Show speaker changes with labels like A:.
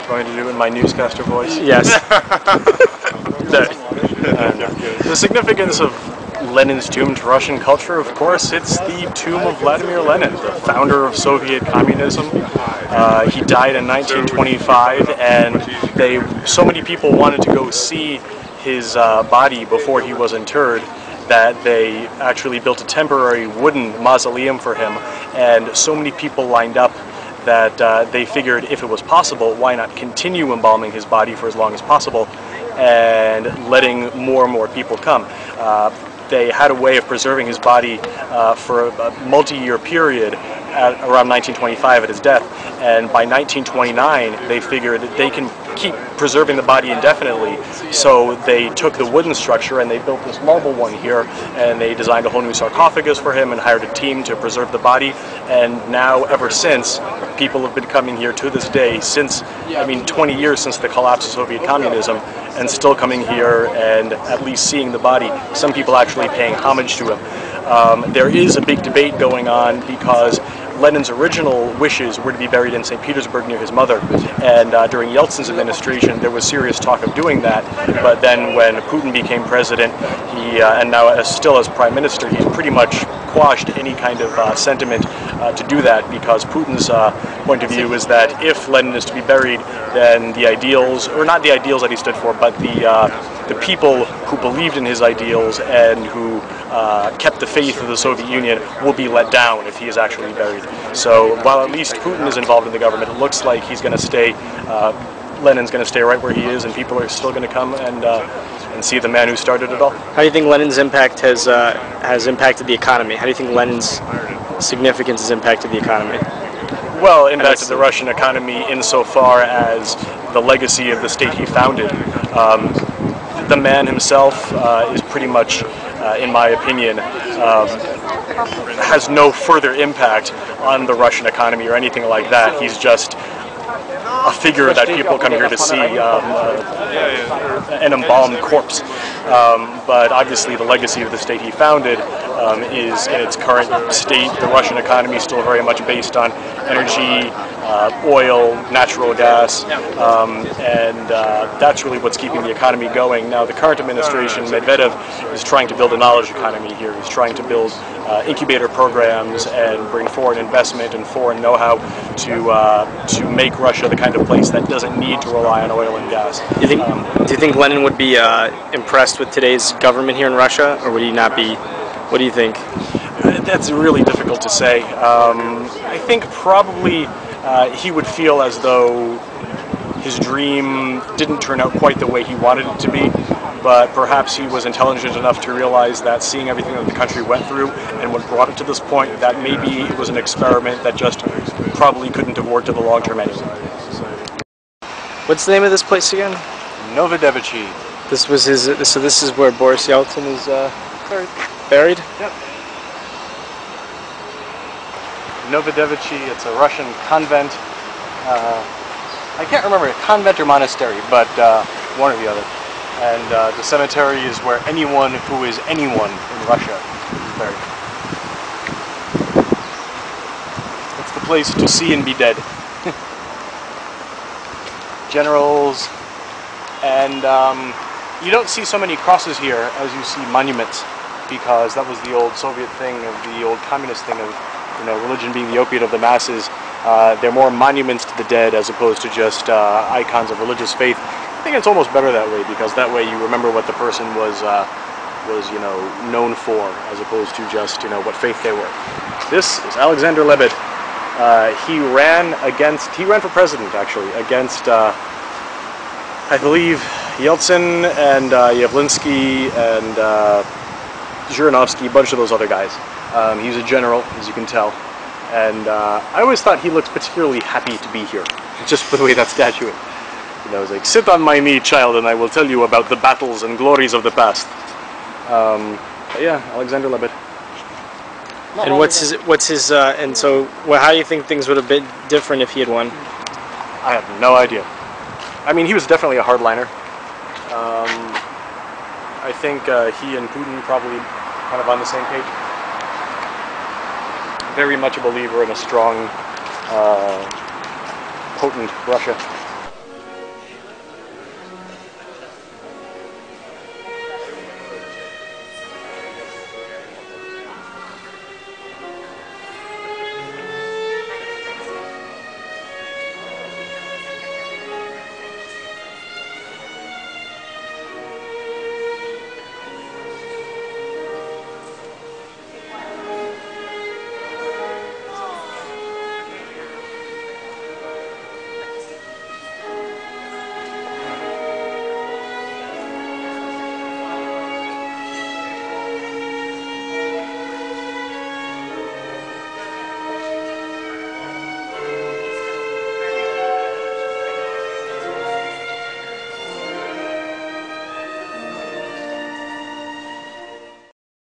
A: Going to do it in my newscaster voice?
B: Yes.
A: The significance of Lenin's tomb to Russian culture, of course, it's the tomb of Vladimir Lenin, the founder of Soviet communism. He died in 1925, and so many people wanted to go see his body before he was interred that they actually built a temporary wooden mausoleum for him, and so many people lined up that they figured if it was possible, why not continue embalming his body for as long as possible and letting more and more people come. They had a way of preserving his body for a multi-year period at around 1925 at his death, and by 1929 they figured that they can keep preserving the body indefinitely, so they took the wooden structure and they built this marble one here, and they designed a whole new sarcophagus for him and hired a team to preserve the body, and now ever since people have been coming here to this day, since 20 years since the collapse of Soviet communism, and still coming here and at least seeing the body, some people actually paying homage to him. There is a big debate going on because Lenin's original wishes were to be buried in St. Petersburg near his mother, and during Yeltsin's administration there was serious talk of doing that, but then when Putin became president, and now still as prime minister, he's pretty much quashed any kind of sentiment to do that, because Putin's point of view is that if Lenin is to be buried, then the ideals, or not the ideals that he stood for, but the people who believed in his ideals and who kept the faith of the Soviet Union will be let down if he is actually buried. So while at least Putin is involved in the government, it looks like he's going to stay, Lenin's going to stay right where he is, and people are still going to come and see the man who started it all.
B: How do you think Lenin's impact has impacted the economy? How do you think Lenin's significance has impacted the economy?
A: Well, impacted the Russian economy insofar as the legacy of the state he founded. The man himself is pretty much, in my opinion, has no further impact on the Russian economy or anything like that. He's just a figure that people come here to see, an embalmed corpse. But obviously the legacy of the state he founded is in its current state. The Russian economy is still very much based on energy, oil, natural gas, and that's really what's keeping the economy going. Now the current administration, Medvedev, is trying to build a knowledge economy here. He's trying to build incubator programs and bring foreign investment and foreign know-how to make Russia the kind of place that doesn't need to rely on oil and gas.
B: Do you think Lenin would be impressed with today's government here in Russia, or would he not be? What do you think?
A: That's really difficult to say. I think probably he would feel as though his dream didn't turn out quite the way he wanted it to be, but perhaps he was intelligent enough to realize that seeing everything that the country went through and what brought it to this point, that maybe it was an experiment that just probably couldn't have worked in the long term anyway.
B: What's the name of this place again?
A: Novodevichy.
B: This was his. So this is where Boris Yeltsin is buried.
A: Yep. Novodevichy. It's a Russian convent. I can't remember, a convent or monastery, but one or the other. And the cemetery is where anyone who is anyone in Russia is buried. It's the place to see and be dead. Generals, and you don't see so many crosses here as you see monuments, because that was the old Soviet thing, of the old communist thing of, religion being the opiate of the masses. They're more monuments to the dead as opposed to just icons of religious faith. I think it's almost better that way, because that way you remember what the person was known for, as opposed to just what faith they were. This is Alexander Lebed. He ran for president actually against I believe Yeltsin and Yavlinsky and Zhirinovsky, a bunch of those other guys. He's a general, as you can tell, and I always thought he looked particularly happy to be here, just for the way that statue is. It's like, sit on my knee, child, and I will tell you about the battles and glories of the past. But yeah, Alexander Lebed.
B: And what's his and so how do you think things would have been different if he had won?
A: I have no idea. I mean, he was definitely a hardliner. I think he and Putin probably kind of on the same page. Very much a believer in a strong, potent Russia.